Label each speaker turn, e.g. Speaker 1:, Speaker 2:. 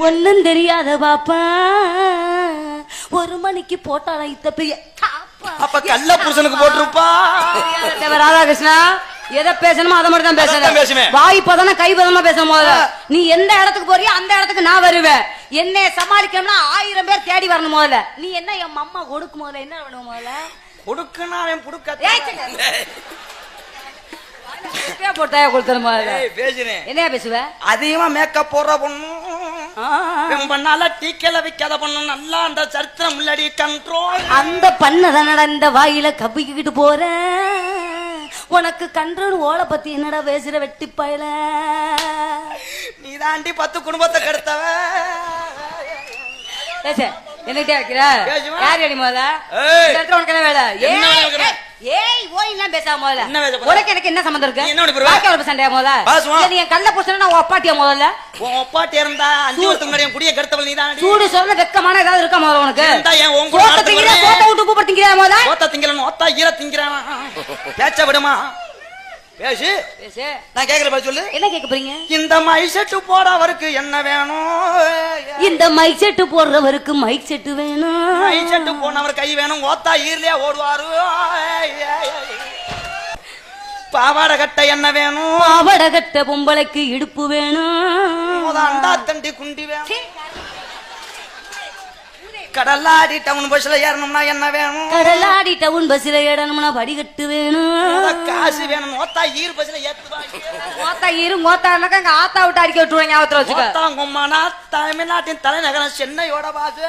Speaker 1: ஒண்ணும் தெரியாத பாப்பா ஒரு மணிக்கு போட்டாளா இத்த பெரிய
Speaker 2: அப்ப கள்ள புருஷனுக்கு போட்டிருப்பா.
Speaker 1: ராதாகிருஷ்ணா எதை பேசணுமோ அதை மட்டும் தான் பேசணும். வாய் பதனா கை பதமா பேசணும். முதல்ல நீ எந்த இடத்துக்கு போறியோ அந்த இடத்துக்கு நான் வருவேன். என்னை சமாளிக்கணும்னா 1000 பேர் தேடி வரணும். முதல்ல நீ என்ன என் அம்மா கொடுக்கும். முதல்ல என்ன வேணும். முதல்ல
Speaker 2: கொடுக்குன்னா அவன் புடுக்க
Speaker 1: போட்டாய கொடுத்துரும். என்ன பேசுவ?
Speaker 2: அதிகமா மேக்கப் போடுற பொண்ணு பண்ணால டீக்கல வைக்காத பொண்ணு நல்லா அந்த சரித்திரம் முன்னாடி கண்ட்ரோல்.
Speaker 1: அந்த பண்ணதானடா இந்த வாயில கப்பிக்கிட்டு போற. உனக்கு கண்ட்ரோல் ஓலை பத்தி என்னடா பேசுற வெட்டி பயல.
Speaker 2: நீ தாண்டி 10 குடும்பத்தை கெடுத்தவ.
Speaker 1: என்னகிட்ட வைக்கிற யார் அடி முதல்ல உனக்கு என்ன வேலை? ஏய் ஓய் எல்லாம் பேசாம முதல்ல உனக்கு எனக்கு என்ன சம்பந்தம் இருக்கு? சண்டையா முதல்ல நீ கள்ள புருஷன் நான் ஒப்பாட்டியா? முதல்ல
Speaker 2: ஒப்பாட்டி இருந்தா 5 வருஷம் முன்னாடி குடிய கெடுத்தவள் நீ தான்.
Speaker 1: சூடு சொல்ல வெக்கமான ஏதாவது இருக்கா முதல்ல உனக்கு? கோட்டை விட்டு உப்பு திங்கிறியா? முதல்ல
Speaker 2: கோட்டை திங்கலன்னு ஒத்தா ஈர திங்கிறான். பேச்ச விடுமா? பேசு
Speaker 1: பேசு.
Speaker 2: நான் கேக்குற சொல்லு.
Speaker 1: என்ன கேட்க போறீங்க?
Speaker 2: இந்த மைக் செட்டு போறவருக்கு என்ன வேணும்?
Speaker 1: இந்த மைக் செட்டு போடுறவருக்கு மைக் செட்டு வேணும்.
Speaker 2: மைக் செட்டு போனவர் கை வேணும். ஓத்தா ஈர்லயே ஓடுவாரு. பாவாடை கட்ட என்ன வேணும்?
Speaker 1: பாவாடை கட்ட பொம்பளைக்கு இடுப்பு வேணும்.
Speaker 2: அண்டா தண்டி குண்டி வேணும். கடலாடி டவுன் பஸ்ல ஏறணும்னா என்ன வேணும்?
Speaker 1: கடலாடி டவுன் பஸ்ல ஏறணும்னா படிக்கட்டு வேணும்.
Speaker 2: காசு வேணும். ஓத்தா ஈர் பஸ்ல ஏத்துவாங்க.
Speaker 1: ஓத்தா ஈரு மோத்தானாக்க அங்க ஆத்தா விட்டு அடிக்க விட்டுருவாங்க. ஞாபகத்துல வச்சுக்க.
Speaker 2: தமிழ்நாட்டின் தலைநகரம் சென்னையோட பாசு.